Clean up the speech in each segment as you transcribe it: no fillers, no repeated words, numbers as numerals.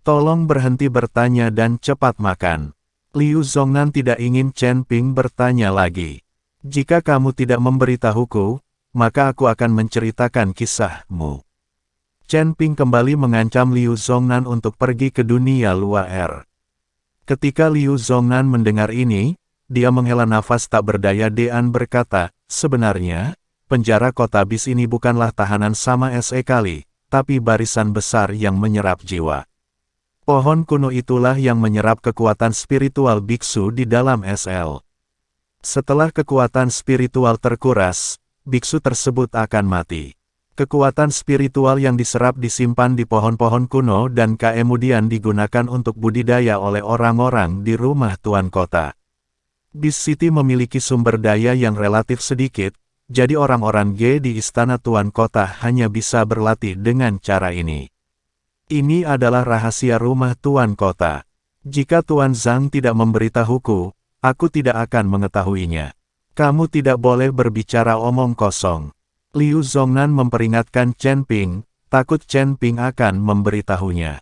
Tolong berhenti bertanya dan cepat makan. Liu Zongnan tidak ingin Chen Ping bertanya lagi. Jika kamu tidak memberitahuku, maka aku akan menceritakan kisahmu. Chen Ping kembali mengancam Liu Zongnan untuk pergi ke dunia luar. Ketika Liu Zongnan mendengar ini, dia menghela nafas tak berdaya dan berkata, sebenarnya, penjara kota bis ini bukanlah tahanan sama sekali, tapi barisan besar yang menyerap jiwa. Pohon kuno itulah yang menyerap kekuatan spiritual biksu di dalam SL. Setelah kekuatan spiritual terkuras, biksu tersebut akan mati. Kekuatan spiritual yang diserap disimpan di pohon-pohon kuno dan kemudian digunakan untuk budidaya oleh orang-orang di rumah tuan kota. Bis City memiliki sumber daya yang relatif sedikit, jadi orang-orang G di istana tuan kota hanya bisa berlatih dengan cara ini. Ini adalah rahasia rumah tuan kota. Jika Tuan Zhang tidak memberitahuku, aku tidak akan mengetahuinya. Kamu tidak boleh berbicara omong kosong. Liu Zongnan memperingatkan Chen Ping, takut Chen Ping akan memberitahunya.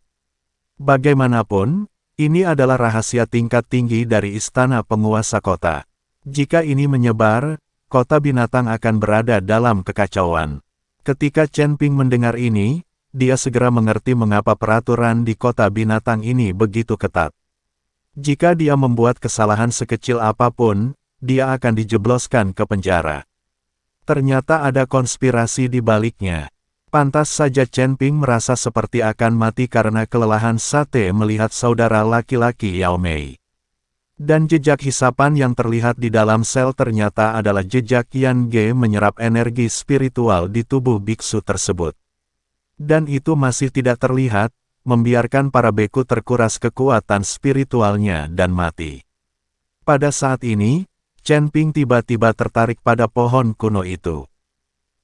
Bagaimanapun, ini adalah rahasia tingkat tinggi dari istana penguasa kota. Jika ini menyebar, kota binatang akan berada dalam kekacauan. Ketika Chen Ping mendengar ini, dia segera mengerti mengapa peraturan di kota binatang ini begitu ketat. Jika dia membuat kesalahan sekecil apapun, dia akan dijebloskan ke penjara. Ternyata ada konspirasi di baliknya. Pantas saja Chen Ping merasa seperti akan mati karena kelelahan sate melihat saudara laki-laki Yao Mei. Dan jejak hisapan yang terlihat di dalam sel ternyata adalah jejak Yan Ge menyerap energi spiritual di tubuh biksu tersebut. Dan itu masih tidak terlihat, membiarkan para beku terkuras kekuatan spiritualnya dan mati. Pada saat ini, Chen Ping tiba-tiba tertarik pada pohon kuno itu.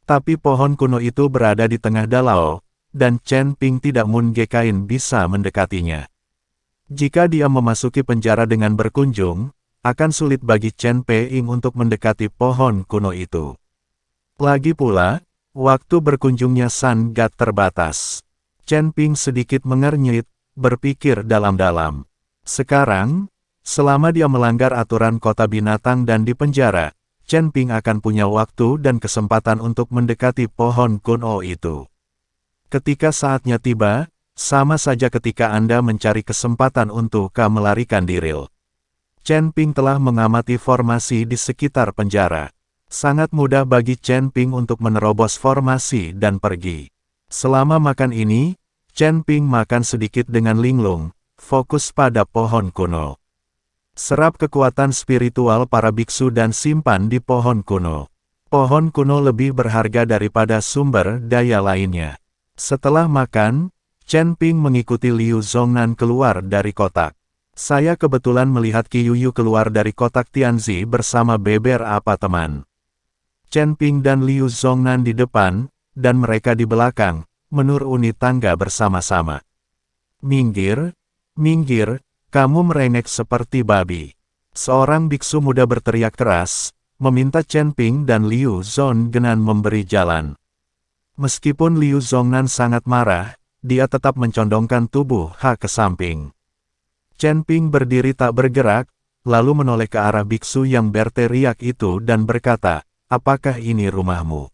Tapi pohon kuno itu berada di tengah dalau, dan Chen Ping tidak mungkin bisa mendekatinya. Jika dia memasuki penjara dengan berkunjung, akan sulit bagi Chen Ping untuk mendekati pohon kuno itu. Lagi pula, waktu berkunjungnya sangat terbatas. Chen Ping sedikit mengernyit, berpikir dalam-dalam. Sekarang, selama dia melanggar aturan kota binatang dan di penjara, Chen Ping akan punya waktu dan kesempatan untuk mendekati pohon kuno itu. Ketika saatnya tiba, sama saja ketika Anda mencari kesempatan untuk melarikan diri. Chen Ping telah mengamati formasi di sekitar penjara. Sangat mudah bagi Chen Ping untuk menerobos formasi dan pergi. Selama makan ini, Chen Ping makan sedikit dengan linglung, fokus pada pohon kuno. Serap kekuatan spiritual para biksu dan simpan di pohon kuno. Pohon kuno lebih berharga daripada sumber daya lainnya. Setelah makan, Chen Ping mengikuti Liu Zongnan keluar dari kotak. Saya kebetulan melihat Qi Yuyu keluar dari kotak Tianzi bersama beber apa teman. Chen Ping dan Liu Zongnan di depan, dan mereka di belakang, menuruni tangga bersama-sama. Minggir, minggir, kamu merengek seperti babi. Seorang biksu muda berteriak keras, meminta Chen Ping dan Liu Zongnan memberi jalan. Meskipun Liu Zongnan sangat marah, dia tetap mencondongkan tubuh ke samping. Chen Ping berdiri tak bergerak, lalu menoleh ke arah biksu yang berteriak itu dan berkata, apakah ini rumahmu?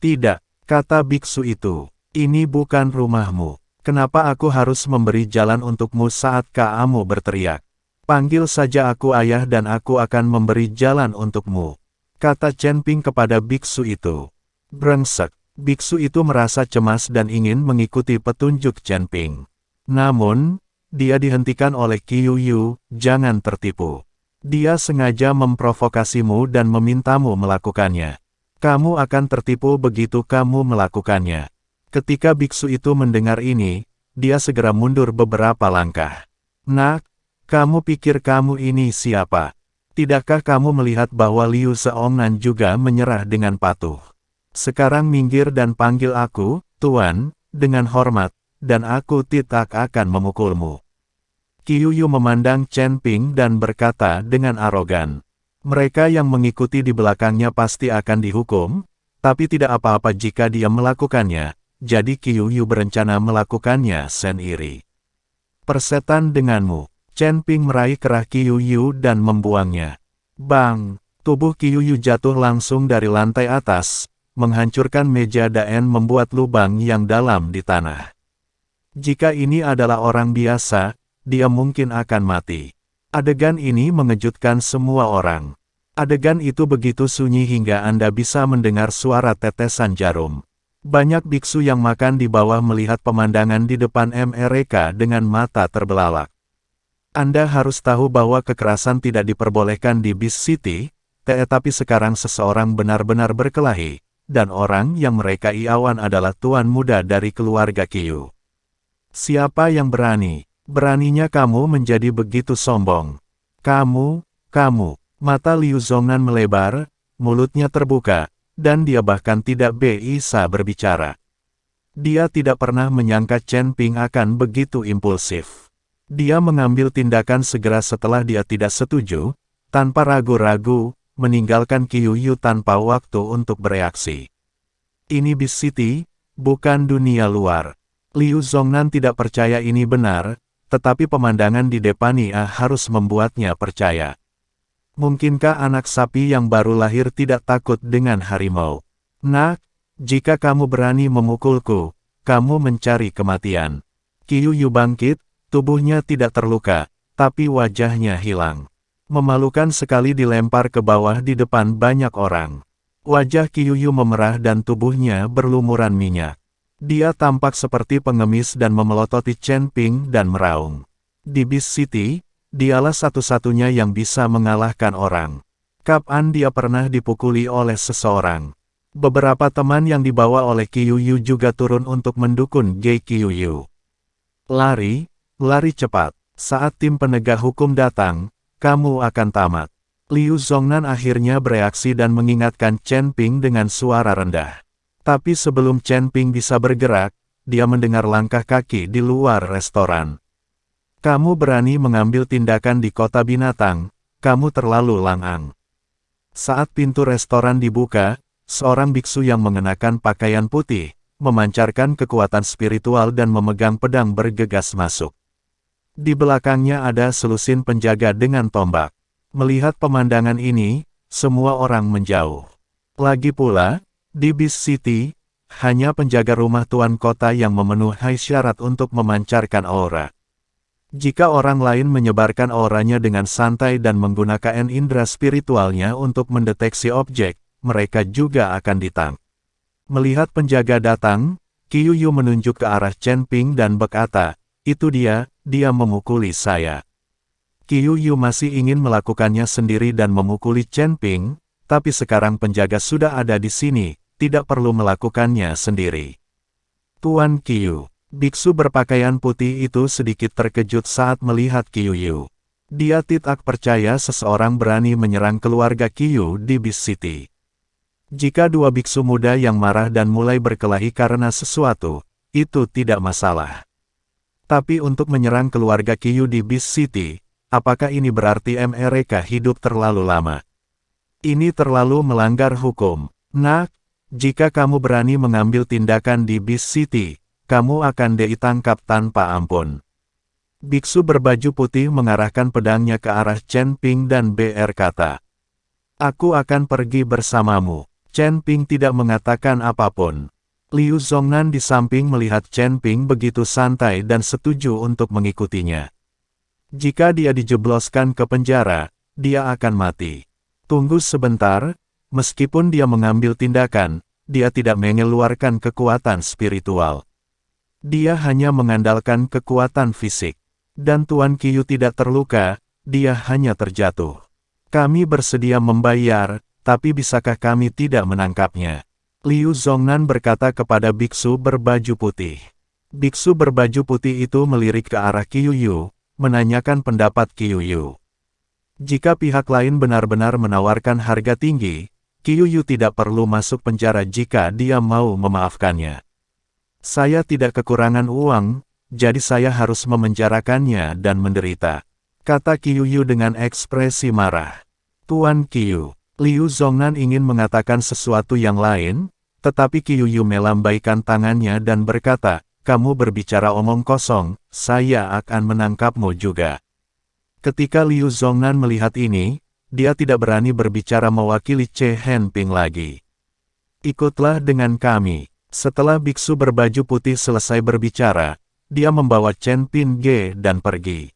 Tidak, kata biksu itu. Ini bukan rumahmu. Kenapa aku harus memberi jalan untukmu saat kamu berteriak? Panggil saja aku ayah dan aku akan memberi jalan untukmu. Kata Chen Ping kepada biksu itu. Brengsek. Biksu itu merasa cemas dan ingin mengikuti petunjuk Chen Ping. Namun, dia dihentikan oleh Qi Yuyu, jangan tertipu. Dia sengaja memprovokasimu dan memintamu melakukannya. Kamu akan tertipu begitu kamu melakukannya. Ketika biksu itu mendengar ini, dia segera mundur beberapa langkah. Nak, kamu pikir kamu ini siapa? Tidakkah kamu melihat bahwa Liu Zongnan juga menyerah dengan patuh? Sekarang minggir dan panggil aku, Tuan, dengan hormat, dan aku tidak akan memukulmu. Qi Yuyu memandang Chen Ping dan berkata dengan arogan. Mereka yang mengikuti di belakangnya pasti akan dihukum, tapi tidak apa-apa jika dia melakukannya, jadi Qi Yuyu berencana melakukannya sendiri. Persetan denganmu. Chen Ping meraih kerah Qiuyu dan membuangnya. Bang! Tubuh Qiuyu jatuh langsung dari lantai atas, menghancurkan meja Daen membuat lubang yang dalam di tanah. Jika ini adalah orang biasa, dia mungkin akan mati. Adegan ini mengejutkan semua orang. Adegan itu begitu sunyi hingga Anda bisa mendengar suara tetesan jarum. Banyak biksu yang makan di bawah melihat pemandangan di depan mereka dengan mata terbelalak. Anda harus tahu bahwa kekerasan tidak diperbolehkan di Beast City, tetapi sekarang seseorang benar-benar berkelahi, dan orang yang mereka iawan adalah tuan muda dari keluarga Qiu. Siapa yang berani? Beraninya kamu menjadi begitu sombong. Kamu. Mata Liu Zongnan melebar, mulutnya terbuka, dan dia bahkan tidak bisa berbicara. Dia tidak pernah menyangka Chen Ping akan begitu impulsif. Dia mengambil tindakan segera setelah dia tidak setuju, tanpa ragu-ragu, meninggalkan Qiuyu tanpa waktu untuk bereaksi. Ini Beast City, bukan dunia luar. Liu Zongnan tidak percaya ini benar, tetapi pemandangan di depannya harus membuatnya percaya. Mungkinkah anak sapi yang baru lahir tidak takut dengan harimau? Nak, jika kamu berani memukulku, kamu mencari kematian. Qiuyu bangkit, tubuhnya tidak terluka, tapi wajahnya hilang. Memalukan sekali dilempar ke bawah di depan banyak orang. Wajah Qiuyu memerah dan tubuhnya berlumuran minyak. Dia tampak seperti pengemis dan memelototi Chen Ping dan meraung. Di Beast City, dialah satu-satunya yang bisa mengalahkan orang. Kapan dia pernah dipukuli oleh seseorang? Beberapa teman yang dibawa oleh Qiuyu juga turun untuk mendukung Ge Qiuyu. Lari cepat. Saat tim penegak hukum datang, kamu akan tamat. Liu Zongnan akhirnya bereaksi dan mengingatkan Chen Ping dengan suara rendah. Tapi sebelum Chen Ping bisa bergerak, dia mendengar langkah kaki di luar restoran. Kamu berani mengambil tindakan di kota binatang, kamu terlalu langang. Saat pintu restoran dibuka, seorang biksu yang mengenakan pakaian putih, memancarkan kekuatan spiritual dan memegang pedang bergegas masuk. Di belakangnya ada selusin penjaga dengan tombak. Melihat pemandangan ini, semua orang menjauh. Lagi pula, di Beast City, hanya penjaga rumah tuan kota yang memenuhi syarat untuk memancarkan aura. Jika orang lain menyebarkan auranya dengan santai dan menggunakan indera spiritualnya untuk mendeteksi objek, mereka juga akan ditangkap. Melihat penjaga datang, Qiuyu menunjuk ke arah Chen Ping dan berkata, "Itu dia memukuli saya." Qiuyu masih ingin melakukannya sendiri dan memukuli Chen Ping, tapi sekarang penjaga sudah ada di sini, tidak perlu melakukannya sendiri. Tuan Qiu, biksu berpakaian putih itu sedikit terkejut saat melihat Qiuyu. Dia tidak percaya seseorang berani menyerang keluarga Qiu di Beast City. Jika dua biksu muda yang marah dan mulai berkelahi karena sesuatu, itu tidak masalah. Tapi untuk menyerang keluarga Qiu di Beast City, apakah ini berarti mereka hidup terlalu lama? Ini terlalu melanggar hukum. Nak, jika kamu berani mengambil tindakan di Beast City, kamu akan ditangkap tanpa ampun. Biksu berbaju putih mengarahkan pedangnya ke arah Chen Ping dan berkata, "Aku akan pergi bersamamu." Chen Ping tidak mengatakan apapun. Liu Zongnan di samping melihat Chen Ping begitu santai dan setuju untuk mengikutinya. Jika dia dijebloskan ke penjara, dia akan mati. Tunggu sebentar, meskipun dia mengambil tindakan, dia tidak mengeluarkan kekuatan spiritual. Dia hanya mengandalkan kekuatan fisik. Dan Tuan Qiu tidak terluka, dia hanya terjatuh. Kami bersedia membayar, tapi bisakah kami tidak menangkapnya? Liu Zongnan berkata kepada biksu berbaju putih. Biksu berbaju putih itu melirik ke arah Qiuyu, menanyakan pendapat Qiuyu. Jika pihak lain benar-benar menawarkan harga tinggi, Qiuyu tidak perlu masuk penjara jika dia mau memaafkannya. Saya tidak kekurangan uang, jadi saya harus memenjarakannya dan menderita, kata Qiuyu dengan ekspresi marah. Tuan Qiu, Liu Zongnan ingin mengatakan sesuatu yang lain, tetapi Qiuyu melambaikan tangannya dan berkata, kamu berbicara omong kosong, saya akan menangkapmu juga. Ketika Liu Zongnan melihat ini, dia tidak berani berbicara mewakili Che Henping lagi. Ikutlah dengan kami. Setelah biksu berbaju putih selesai berbicara, dia membawa Chen Ping Ge dan pergi.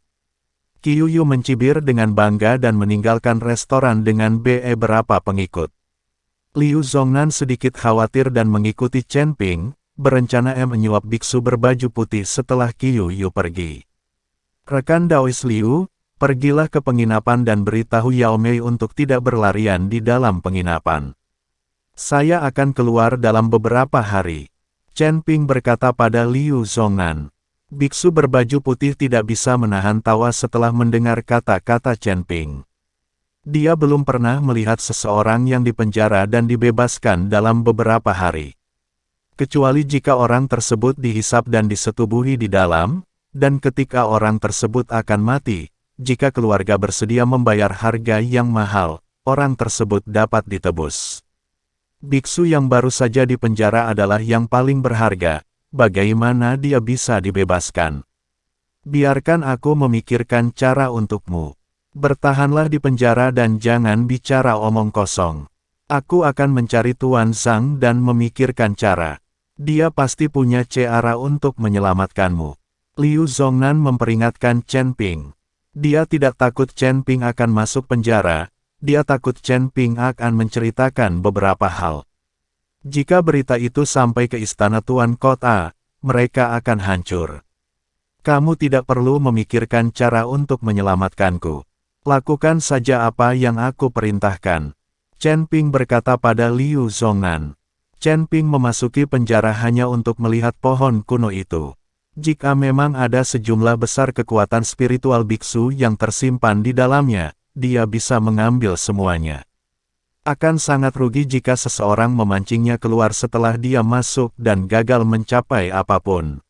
Qiu Yu mencibir dengan bangga dan meninggalkan restoran dengan beberapa pengikut. Liu Zongnan sedikit khawatir dan mengikuti Chen Ping, berencana menyuap biksu berbaju putih setelah Qiu Yu pergi. Rekan Daois Liu, pergilah ke penginapan dan beritahu Yao Mei untuk tidak berlarian di dalam penginapan. Saya akan keluar dalam beberapa hari. Chen Ping berkata pada Liu Zongnan. Biksu berbaju putih tidak bisa menahan tawa setelah mendengar kata-kata Chen Ping. Dia belum pernah melihat seseorang yang dipenjara dan dibebaskan dalam beberapa hari. Kecuali jika orang tersebut dihisap dan disetubuhi di dalam, dan ketika orang tersebut akan mati, jika keluarga bersedia membayar harga yang mahal, orang tersebut dapat ditebus. Biksu yang baru saja dipenjara adalah yang paling berharga, bagaimana dia bisa dibebaskan? Biarkan aku memikirkan cara untukmu. Bertahanlah di penjara dan jangan bicara omong kosong. Aku akan mencari Tuan Zhang dan memikirkan cara. Dia pasti punya cara untuk menyelamatkanmu. Liu Zongnan memperingatkan Chen Ping. Dia tidak takut Chen Ping akan masuk penjara. Dia takut Chen Ping akan menceritakan beberapa hal. Jika berita itu sampai ke istana Tuan Kota, mereka akan hancur. Kamu tidak perlu memikirkan cara untuk menyelamatkanku. Lakukan saja apa yang aku perintahkan. Chen Ping berkata pada Liu Zongnan. Chen Ping memasuki penjara hanya untuk melihat pohon kuno itu. Jika memang ada sejumlah besar kekuatan spiritual biksu yang tersimpan di dalamnya, dia bisa mengambil semuanya. Akan sangat rugi jika seseorang memancingnya keluar setelah dia masuk dan gagal mencapai apapun.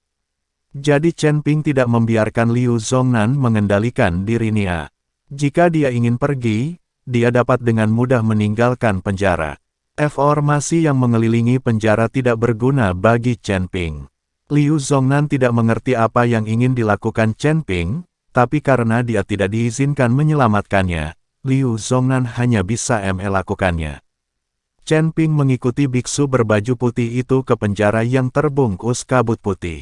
Jadi Chen Ping tidak membiarkan Liu Zongnan mengendalikan dirinya. Jika dia ingin pergi, dia dapat dengan mudah meninggalkan penjara. Formasi yang mengelilingi penjara tidak berguna bagi Chen Ping. Liu Zongnan tidak mengerti apa yang ingin dilakukan Chen Ping, tapi karena dia tidak diizinkan menyelamatkannya, Liu Zongnan hanya bisa melakukannya. Chen Ping mengikuti biksu berbaju putih itu ke penjara yang terbungkus kabut putih.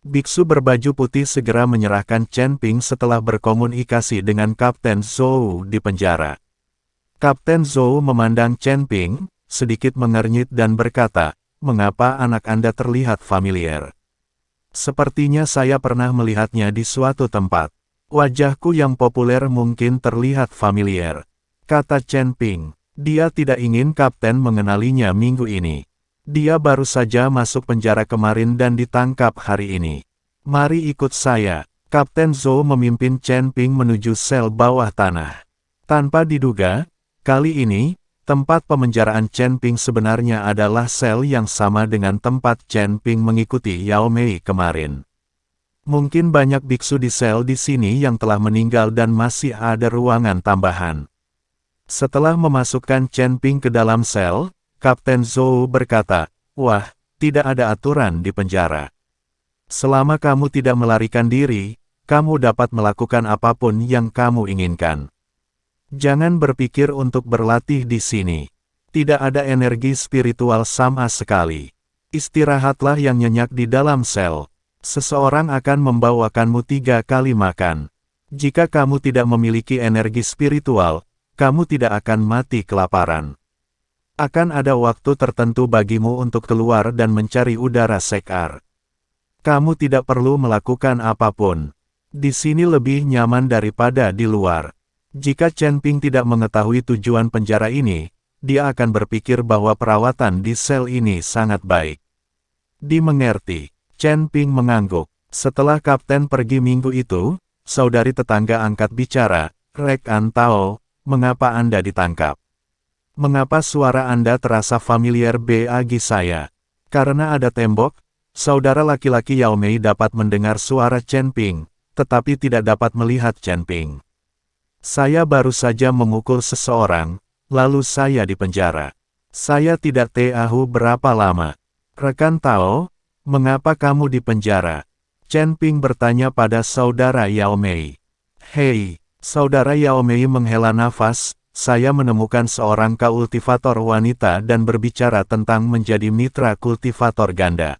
Biksu berbaju putih segera menyerahkan Chen Ping setelah berkomunikasi dengan Kapten Zhou di penjara. Kapten Zhou memandang Chen Ping, sedikit mengernyit dan berkata, "Mengapa anak Anda terlihat familiar? Sepertinya saya pernah melihatnya di suatu tempat. Wajahku yang populer mungkin terlihat familiar," kata Chen Ping. Dia tidak ingin kapten mengenalinya minggu ini. Dia baru saja masuk penjara kemarin dan ditangkap hari ini. Mari ikut saya. Kapten Zhou memimpin Chen Ping menuju sel bawah tanah. Tanpa diduga, kali ini, tempat pemenjaraan Chen Ping sebenarnya adalah sel yang sama dengan tempat Chen Ping mengikuti Yao Mei kemarin. Mungkin banyak biksu di sel di sini yang telah meninggal dan masih ada ruangan tambahan. Setelah memasukkan Chen Ping ke dalam sel, Kapten Zhou berkata, "Wah, tidak ada aturan di penjara. Selama kamu tidak melarikan diri, kamu dapat melakukan apapun yang kamu inginkan. Jangan berpikir untuk berlatih di sini. Tidak ada energi spiritual sama sekali. Istirahatlah yang nyenyak di dalam sel. Seseorang akan membawakanmu 3 kali makan. Jika kamu tidak memiliki energi spiritual, kamu tidak akan mati kelaparan. Akan ada waktu tertentu bagimu untuk keluar dan mencari udara segar. Kamu tidak perlu melakukan apapun. Di sini lebih nyaman daripada di luar." Jika Chen Ping tidak mengetahui tujuan penjara ini, dia akan berpikir bahwa perawatan di sel ini sangat baik. Dimengerti. Chen Ping mengangguk. Setelah kapten pergi minggu itu, saudari tetangga angkat bicara, "Rek An Tao, mengapa Anda ditangkap? Mengapa suara Anda terasa familiar bagi saya?" Karena ada tembok, saudara laki-laki Yao Mei dapat mendengar suara Chen Ping, tetapi tidak dapat melihat Chen Ping. "Saya baru saja memukul seseorang, lalu saya dipenjara. Saya tidak tahu berapa lama." "Rekan Tao, Mengapa kamu di penjara? Chen Ping bertanya pada saudara Yao Mei. Hei, saudara Yao Mei menghela nafas, saya menemukan seorang kultivator wanita dan berbicara tentang menjadi mitra kultivator ganda.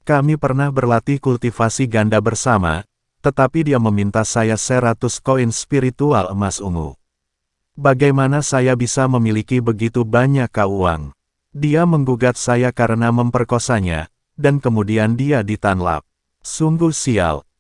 Kami pernah berlatih kultivasi ganda bersama, tetapi dia meminta saya 100 koin spiritual emas ungu. Bagaimana saya bisa memiliki begitu banyak uang? Dia menggugat saya karena memperkosanya, dan kemudian dia ditanlap. Sungguh sial,